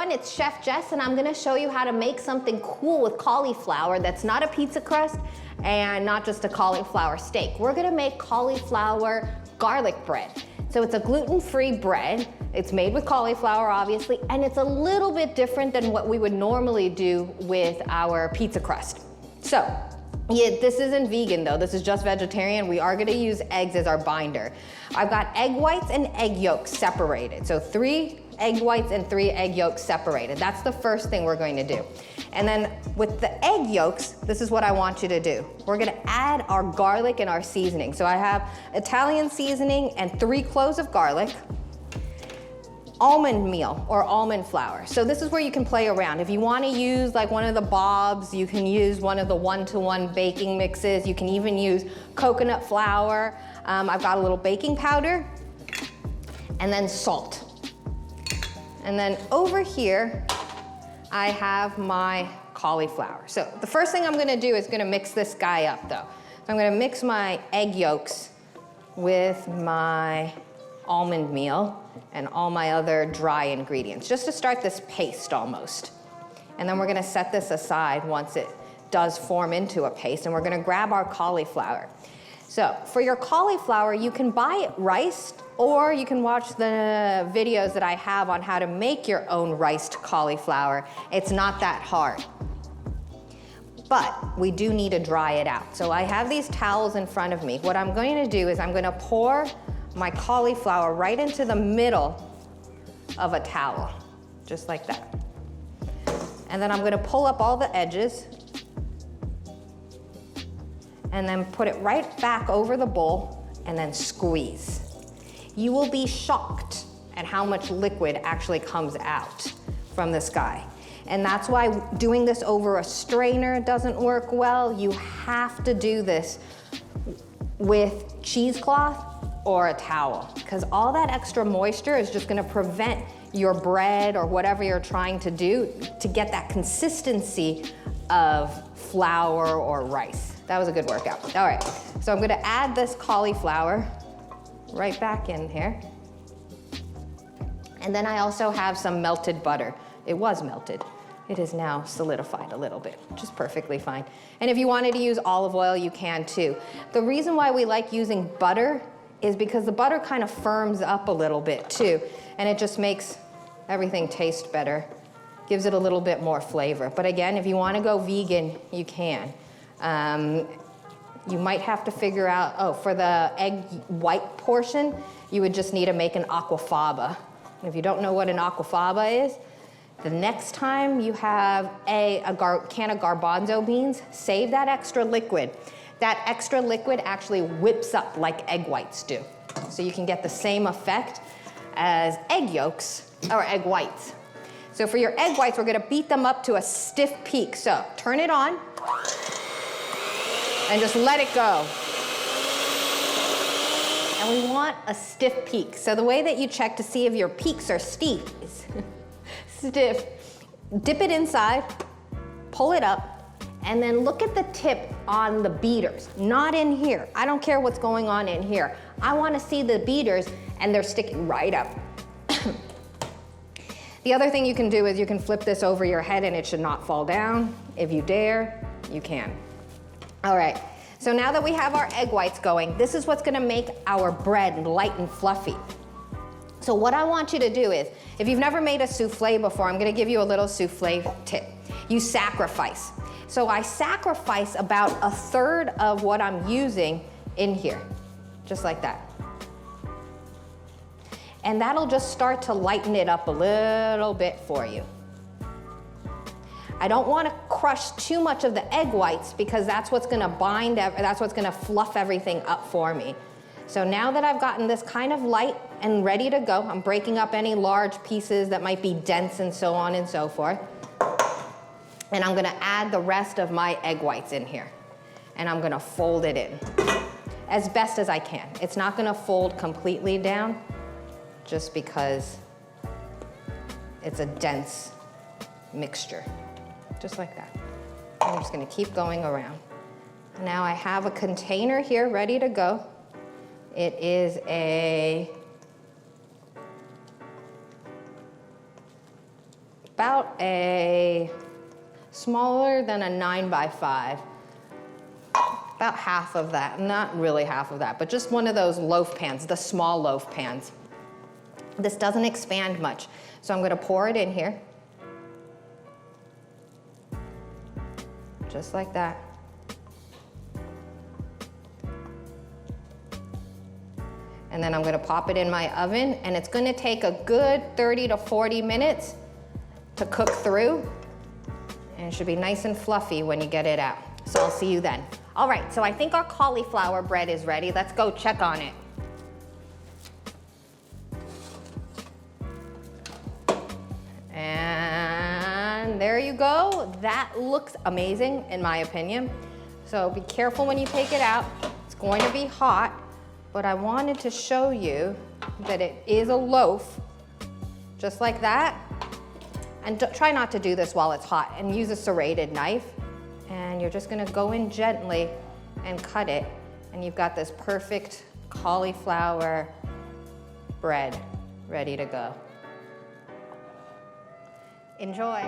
everyone, it's Chef Jess and I'm gonna show you how to make something cool with cauliflower that's not a pizza crust and not just a cauliflower steak. We're gonna make cauliflower garlic bread. So it's a gluten-free bread. It's made with cauliflower, obviously, and it's a little bit different than what we would normally do with our pizza crust. So, yeah, this isn't vegan though, this is just vegetarian. We are gonna use eggs as our binder. I've got egg whites and egg yolks separated. So 3 egg whites and 3 egg yolks separated. That's the first thing we're going to do. And then with the egg yolks, this is what I want you to do. We're gonna add our garlic and our seasoning. So I have Italian seasoning and 3 cloves of garlic, almond meal or almond flour. So this is where you can play around. If you want to use like one of the Bob's, you can use one of the 1-to-1 baking mixes. You can even use coconut flour. I've got a little baking powder and then salt. And then over here, I have my cauliflower. So the first thing I'm gonna do is gonna mix this guy up though. So I'm gonna mix my egg yolks with my almond meal and all my other dry ingredients, just to start this paste almost. And then we're gonna set this aside once it does form into a paste, and we're gonna grab our cauliflower. So for your cauliflower, you can buy it riced, or you can watch the videos that I have on how to make your own riced cauliflower. It's not that hard. But we do need to dry it out. So I have these towels in front of me. What I'm going to do is I'm gonna pour my cauliflower right into the middle of a towel, just like that. And then I'm gonna pull up all the edges and then put it right back over the bowl and then squeeze. You will be shocked at how much liquid actually comes out from this guy. And that's why doing this over a strainer doesn't work well. You have to do this with cheesecloth or a towel, because all that extra moisture is just gonna prevent your bread or whatever you're trying to do to get that consistency of flour or rice. That was a good workout. All right, so I'm gonna add this cauliflower right back in here. And then I also have some melted butter. It was melted. It is now solidified a little bit, which is perfectly fine. And if you wanted to use olive oil, you can too. The reason why we like using butter is because the butter kind of firms up a little bit too, and it just makes everything taste better, gives it a little bit more flavor. But again, if you want to go vegan, you can. You might have to figure out, oh, for the egg white portion, you would just need to make an aquafaba. And if you don't know what an aquafaba is, the next time you have a can of garbanzo beans, save that extra liquid. That extra liquid actually whips up like egg whites do. So you can get the same effect as egg yolks or egg whites. So for your egg whites, we're gonna beat them up to a stiff peak. So turn it on and just let it go. And we want a stiff peak. So the way that you check to see if your peaks are stiff, dip it inside, pull it up, and then look at the tip on the beaters, not in here. I don't care what's going on in here. I wanna see the beaters and they're sticking right up. The other thing you can do is you can flip this over your head and it should not fall down. If you dare, you can. All right, so now that we have our egg whites going, this is what's gonna make our bread light and fluffy. So what I want you to do is, if you've never made a souffle before, I'm gonna give you a little souffle tip. You sacrifice. So I sacrifice about 1/3 of what I'm using in here, just like that. And that'll just start to lighten it up a little bit for you. I don't want to crush too much of the egg whites because that's what's gonna that's what's gonna fluff everything up for me. So now that I've gotten this kind of light and ready to go, I'm breaking up any large pieces that might be dense and so on and so forth. And I'm gonna add the rest of my egg whites in here. And I'm gonna fold it in as best as I can. It's not gonna fold completely down just because it's a dense mixture, just like that. I'm just gonna keep going around. Now I have a container here ready to go. It is a about a smaller than a 9x5. About half of that, not really half of that, but just one of those loaf pans, the small loaf pans. This doesn't expand much, so I'm gonna pour it in here. Just like that. And then I'm gonna pop it in my oven, and it's gonna take a good 30 to 40 minutes to cook through, and it should be nice and fluffy when you get it out. So I'll see you then. All right, so I think our cauliflower bread is ready. Let's go check on it. And there you go. That looks amazing in my opinion. So be careful when you take it out. It's going to be hot, but I wanted to show you that it is a loaf, just like that. And try not to do this while it's hot, and use a serrated knife. And you're just gonna go in gently and cut it, and you've got this perfect cauliflower bread ready to go. Enjoy.